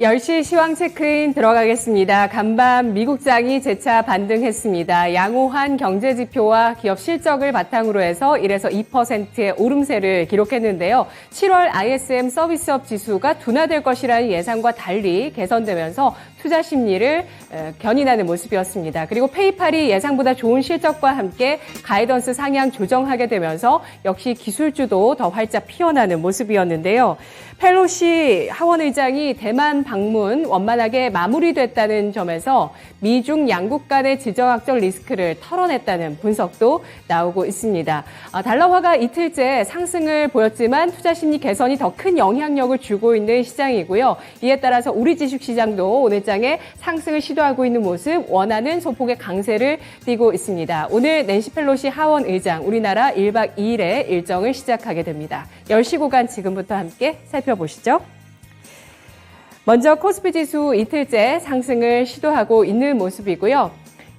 10시 시황 체크인 들어가겠습니다. 간밤 미국장이 재차 반등했습니다. 양호한 경제지표와 기업 실적을 바탕으로 해서 1에서 2%의 오름세를 기록했는데요. 7월 ISM 서비스업 지수가 둔화될 것이라는 예상과 달리 개선되면서 투자 심리를 견인하는 모습이었습니다. 그리고 페이팔이 예상보다 좋은 실적과 함께 가이던스 상향 조정하게 되면서 역시 기술주도 더 활짝 피어나는 모습이었는데요. 펠로시 하원 의장이 대만 방문 원만하게 마무리됐다는 점에서 미중 양국 간의 지정학적 리스크를 털어냈다는 분석도 나오고 있습니다. 달러화가 이틀째 상승을 보였지만 투자 심리 개선이 더 큰 영향력을 주고 있는 시장이고요. 이에 따라서 우리 주식시장도 오늘장에 상승을 시도하고 있는 모습, 원하는 소폭의 강세를 띠고 있습니다. 오늘 낸시 펠로시 하원 의장 우리나라 1박 2일의 일정을 시작하게 됩니다. 10시 구간 지금부터 함께 살펴보시죠. 먼저 코스피 지수 이틀째 상승을 시도하고 있는 모습이고요.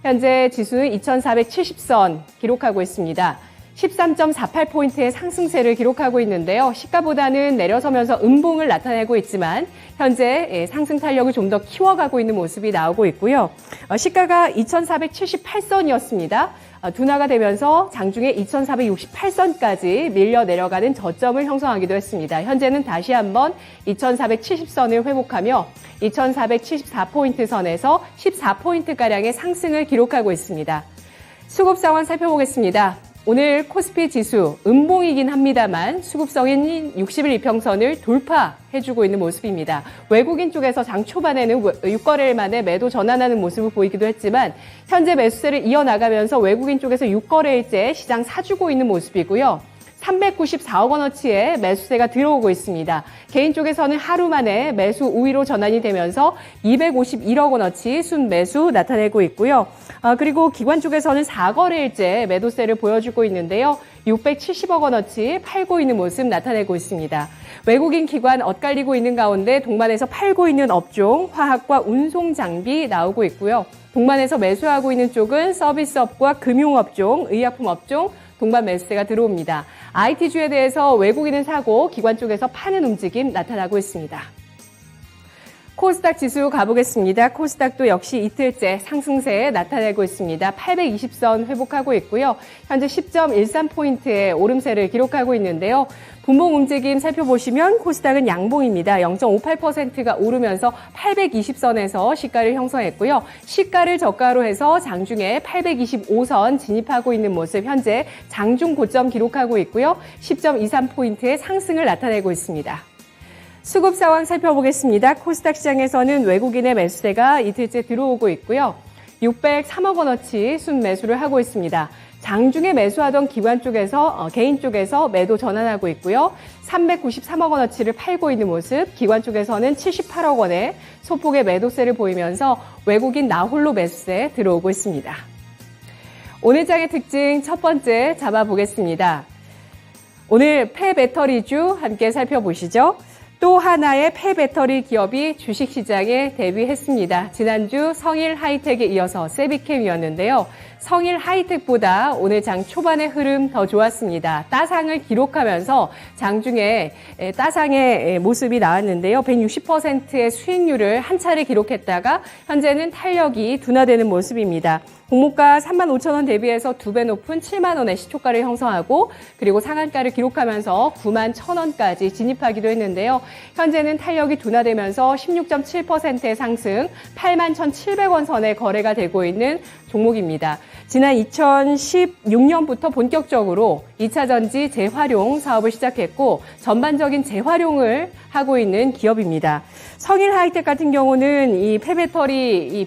현재 지수는 2470선 기록하고 있습니다. 13.48포인트의 상승세를 기록하고 있는데요. 시가보다는 내려서면서 음봉을 나타내고 있지만 현재 상승 탄력을 좀 더 키워가고 있는 모습이 나오고 있고요. 시가가 2478선이었습니다. 둔화가 되면서 장중에 2468선까지 밀려 내려가는 저점을 형성하기도 했습니다. 현재는 다시 한번 2470선을 회복하며 2474포인트 선에서 14포인트가량의 상승을 기록하고 있습니다. 수급 상황 살펴보겠습니다. 오늘 코스피 지수 음봉이긴 합니다만 수급성인 60일 이평선을 돌파해주고 있는 모습입니다. 외국인 쪽에서 장 초반에는 6거래일 만에 매도 전환하는 모습을 보이기도 했지만 현재 매수세를 이어나가면서 외국인 쪽에서 6거래일째 시장 사주고 있는 모습이고요. 394억 원어치의 매수세가 들어오고 있습니다. 개인 쪽에서는 하루 만에 매수 우위로 전환이 되면서 251억 원어치 순매수 나타내고 있고요. 그리고 기관 쪽에서는 4거래일째 매도세를 보여주고 있는데요. 670억 원어치 팔고 있는 모습 나타내고 있습니다. 외국인 기관 엇갈리고 있는 가운데 동반해서 팔고 있는 업종, 화학과 운송 장비 나오고 있고요. 동반해서 매수하고 있는 쪽은 서비스업과 금융업종, 의약품 업종, 동반 매수세가 들어옵니다. IT주에 대해서 외국인은 사고 기관 쪽에서 파는 움직임 나타나고 있습니다. 코스닥 지수 가보겠습니다. 코스닥도 역시 이틀째 상승세 나타내고 있습니다. 820선 회복하고 있고요. 현재 10.13포인트의 오름세를 기록하고 있는데요. 분봉 움직임 살펴보시면 코스닥은 양봉입니다. 0.58%가 오르면서 820선에서 시가를 형성했고요. 시가를 저가로 해서 장중에 825선 진입하고 있는 모습 현재 장중 고점 기록하고 있고요. 10.23포인트의 상승을 나타내고 있습니다. 수급 상황 살펴보겠습니다. 코스닥 시장에서는 외국인의 매수세가 이틀째 들어오고 있고요. 603억 원어치 순매수를 하고 있습니다. 장중에 매수하던 기관 쪽에서 개인 쪽에서 매도 전환하고 있고요. 393억 원어치를 팔고 있는 모습, 기관 쪽에서는 78억 원의 소폭의 매도세를 보이면서 외국인 나홀로 매수세 들어오고 있습니다. 오늘 장의 특징 첫 번째 잡아보겠습니다. 오늘 폐배터리주 함께 살펴보시죠. 또 하나의 폐배터리 기업이 주식시장에 데뷔했습니다. 지난주 성일하이텍에 이어서 세비캠이었는데요. 성일하이텍보다 오늘 장 초반의 흐름 더 좋았습니다. 따상을 기록하면서 장중에 따상의 모습이 나왔는데요. 160%의 수익률을 한 차례 기록했다가 현재는 탄력이 둔화되는 모습입니다. 공모가 35,000원 대비해서 2배 높은 7만 원의 시초가를 형성하고 그리고 상한가를 기록하면서 91,000원까지 진입하기도 했는데요. 현재는 탄력이 둔화되면서 16.7%의 상승, 81,700원 선에 거래가 되고 있는 종목입니다. 지난 2016년부터 본격적으로 2차 전지 재활용 사업을 시작했고 전반적인 재활용을 하고 있는 기업입니다. 성일하이텍 같은 경우는 이 폐배터리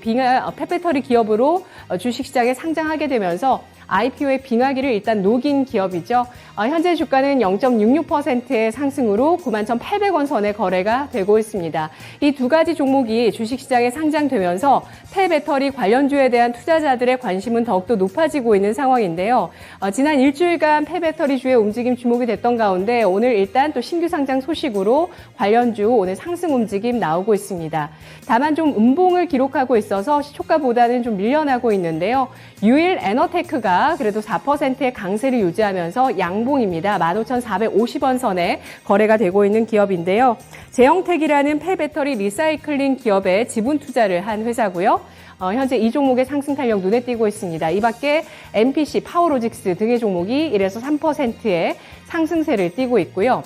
기업으로 주식시장에 상장하게 되면서 IPO의 빙하기를 일단 녹인 기업이죠. 현재 주가는 0.66%의 상승으로 91,800원 선에 거래가 되고 있습니다. 이 두 가지 종목이 주식시장에 상장되면서 폐배터리 관련주에 대한 투자자들의 관심은 더욱더 높아지고 있는 상황인데요. 지난 일주일간 폐배터리주의 움직임 주목이 됐던 가운데 오늘 일단 또 신규 상장 소식으로 관련주 오늘 상승 움직임 나오고 있습니다. 다만 좀 음봉을 기록하고 있어서 시초가보다는 좀 밀려나고 있는데요. 유일 에너테크가 주가 그래도 4%의 강세를 유지하면서 양봉입니다. 15,450원 선에 거래가 되고 있는 기업인데요. 제영택이라는 폐배터리 리사이클링 기업에 지분 투자를 한 회사고요. 현재 이 종목의 상승 탄력 눈에 띄고 있습니다. 이 밖에 MPC, 파워로직스 등의 종목이 1에서 3%의 상승세를 띄고 있고요.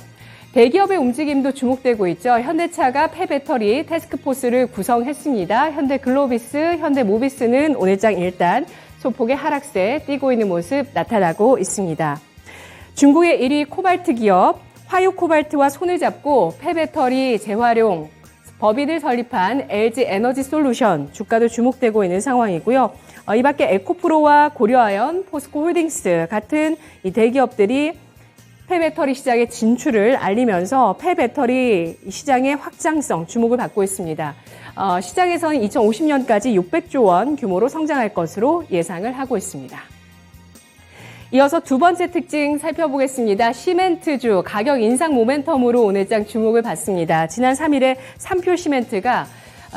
대기업의 움직임도 주목되고 있죠. 현대차가 폐배터리 태스크포스를 구성했습니다. 현대글로비스, 현대모비스는 오늘장 일단 소폭의 하락세 띄고 있는 모습 나타나고 있습니다. 중국의 1위 코발트 기업 화유코발트와 손을 잡고 폐배터리 재활용 법인을 설립한 LG에너지솔루션 주가도 주목되고 있는 상황이고요. 이 밖에 에코프로와 고려아연, 포스코홀딩스 같은 이 대기업들이 폐배터리 시장의 진출을 알리면서 폐배터리 시장의 확장성 주목을 받고 있습니다. 시장에서는 2050년까지 600조 원 규모로 성장할 것으로 예상을 하고 있습니다. 이어서 두 번째 특징 살펴보겠습니다. 시멘트주 가격 인상 모멘텀으로 오늘장 주목을 받습니다. 지난 3일에 삼표시멘트가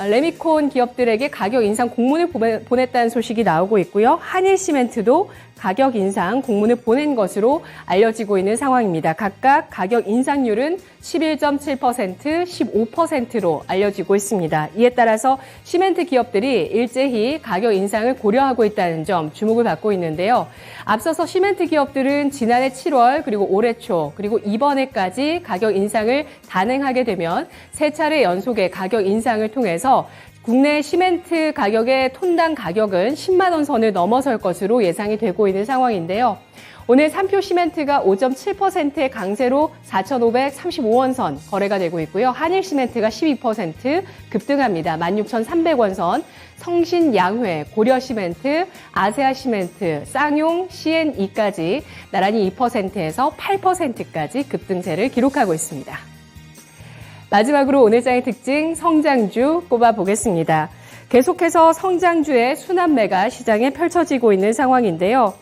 레미콘 기업들에게 가격 인상 공문을 보냈다는 소식이 나오고 있고요. 한일시멘트도 가격 인상 공문을 보낸 것으로 알려지고 있는 상황입니다. 각각 가격 인상률은 11.7%, 15%로 알려지고 있습니다. 이에 따라서 시멘트 기업들이 일제히 가격 인상을 고려하고 있다는 점 주목을 받고 있는데요. 앞서서 시멘트 기업들은 지난해 7월 그리고 올해 초 그리고 이번에까지 가격 인상을 단행하게 되면 세 차례 연속의 가격 인상을 통해서 국내 시멘트 가격의 톤당 가격은 10만 원 선을 넘어설 것으로 예상이 되고 있는 상황인데요. 오늘 삼표 시멘트가 5.7%의 강세로 4,535원 선 거래가 되고 있고요. 한일 시멘트가 12% 급등합니다. 16,300원 선, 성신 양회, 고려 시멘트, 아세아 시멘트, 쌍용, CNE까지 나란히 2%에서 8%까지 급등세를 기록하고 있습니다. 마지막으로 오늘장의 특징 성장주 꼽아보겠습니다. 계속해서 성장주의 순환매가 시장에 펼쳐지고 있는 상황인데요.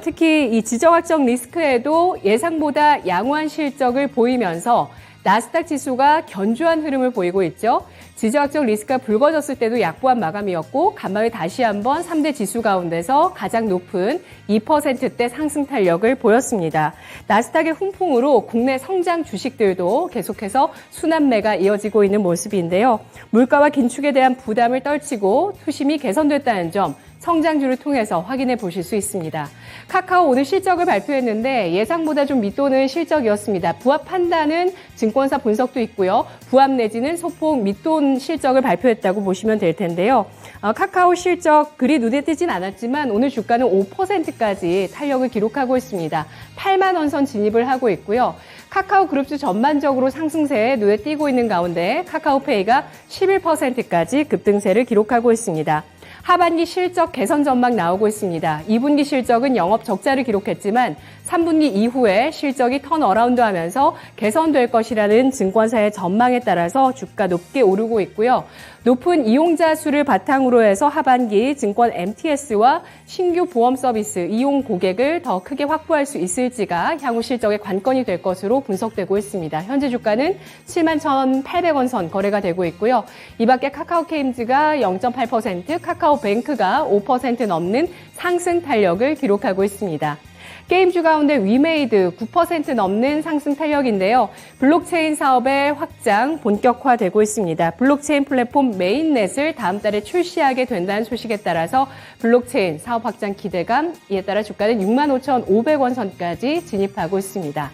특히 이 지정학적 리스크에도 예상보다 양호한 실적을 보이면서 나스닥 지수가 견조한 흐름을 보이고 있죠. 지정학적 리스크가 불거졌을 때도 약보한 마감이었고 간밤에 다시 한번 3대 지수 가운데서 가장 높은 2%대 상승 탄력을 보였습니다. 나스닥의 훈풍으로 국내 성장 주식들도 계속해서 순환매가 이어지고 있는 모습인데요. 물가와 긴축에 대한 부담을 떨치고 투심이 개선됐다는 점 성장주를 통해서 확인해 보실 수 있습니다. 카카오 오늘 실적을 발표했는데 예상보다 좀 밑도는 실적이었습니다. 부합 판단은 증권사 분석도 있고요. 부합 내지는 소폭 밑돈 실적을 발표했다고 보시면 될 텐데요. 카카오 실적 그리 눈에 띄진 않았지만 오늘 주가는 5%까지 탄력을 기록하고 있습니다. 8만 원 선 진입을 하고 있고요. 카카오 그룹주 전반적으로 상승세에 눈에 띄고 있는 가운데 카카오페이가 11%까지 급등세를 기록하고 있습니다. 하반기 실적 개선 전망 나오고 있습니다. 2분기 실적은 영업 적자를 기록했지만 3분기 이후에 실적이 턴어라운드 하면서 개선될 것이라는 증권사의 전망에 따라서 주가 높게 오르고 있고요. 높은 이용자 수를 바탕으로 해서 하반기 증권 MTS와 신규 보험 서비스 이용 고객을 더 크게 확보할 수 있을지가 향후 실적의 관건이 될 것으로 분석되고 있습니다. 현재 주가는 71,800원 선 거래가 되고 있고요. 이 밖에 카카오게임즈가 0.8%, 카카오뱅크가 5% 넘는 상승 탄력을 기록하고 있습니다. 게임주 가운데 위메이드 9% 넘는 상승 탄력인데요. 블록체인 사업의 확장 본격화되고 있습니다. 블록체인 플랫폼 메인넷을 다음 달에 출시하게 된다는 소식에 따라서 블록체인 사업 확장 기대감, 이에 따라 주가는 65,500원 선까지 진입하고 있습니다.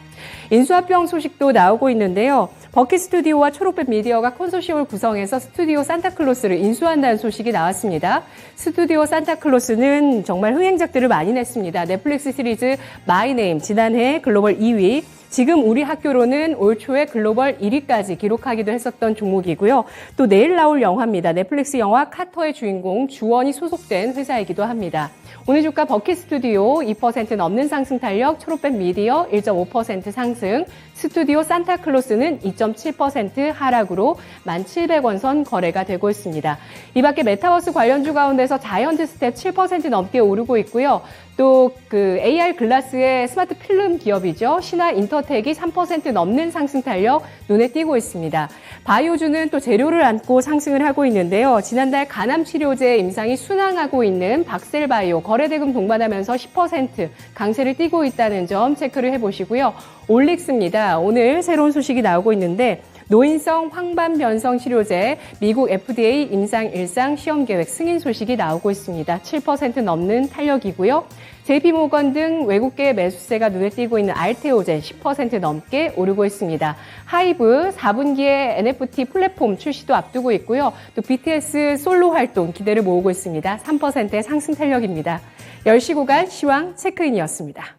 인수합병 소식도 나오고 있는데요. 버킷 스튜디오와 초록빛 미디어가 컨소시엄을 구성해서 스튜디오 산타클로스를 인수한다는 소식이 나왔습니다. 스튜디오 산타클로스는 정말 흥행작들을 많이 냈습니다. 넷플릭스 시리즈 마이 네임 지난해 글로벌 2위, 지금 우리 학교로는 올 초에 글로벌 1위까지 기록하기도 했었던 종목이고요. 또 내일 나올 영화입니다. 넷플릭스 영화 카터의 주인공 주원이 소속된 회사이기도 합니다. 오늘 주가 버킷 스튜디오 2% 넘는 상승 탄력, 초록빛 미디어 1.5% 상승, 스튜디오 산타클로스는 2.7% 하락으로 1,700원 선 거래가 되고 있습니다. 이 밖에 메타버스 관련주 가운데서 자이언트 스텝 7% 넘게 오르고 있고요. 또 그 AR 글라스의 스마트 필름 기업이죠. 신화 인터넷 바이오터텍이 3% 넘는 상승 탄력 눈에 띄고 있습니다. 바이오주는 또 재료를 안고 상승을 하고 있는데요. 지난달 간암 치료제 임상이 순항하고 있는 박셀바이오 거래대금 동반하면서 10% 강세를 띄고 있다는 점 체크를 해보시고요. 올릭스입니다. 오늘 새로운 소식이 나오고 있는데 노인성 황반변성 치료제 미국 FDA 임상 1상 시험 계획 승인 소식이 나오고 있습니다. 7% 넘는 탄력이고요. JP모건 등 외국계 매수세가 눈에 띄고 있는 알테오젠 10% 넘게 오르고 있습니다. 하이브 4분기에 NFT 플랫폼 출시도 앞두고 있고요. 또 BTS 솔로 활동 기대를 모으고 있습니다. 3%의 상승 탄력입니다. 10시 구간 시황 체크인이었습니다.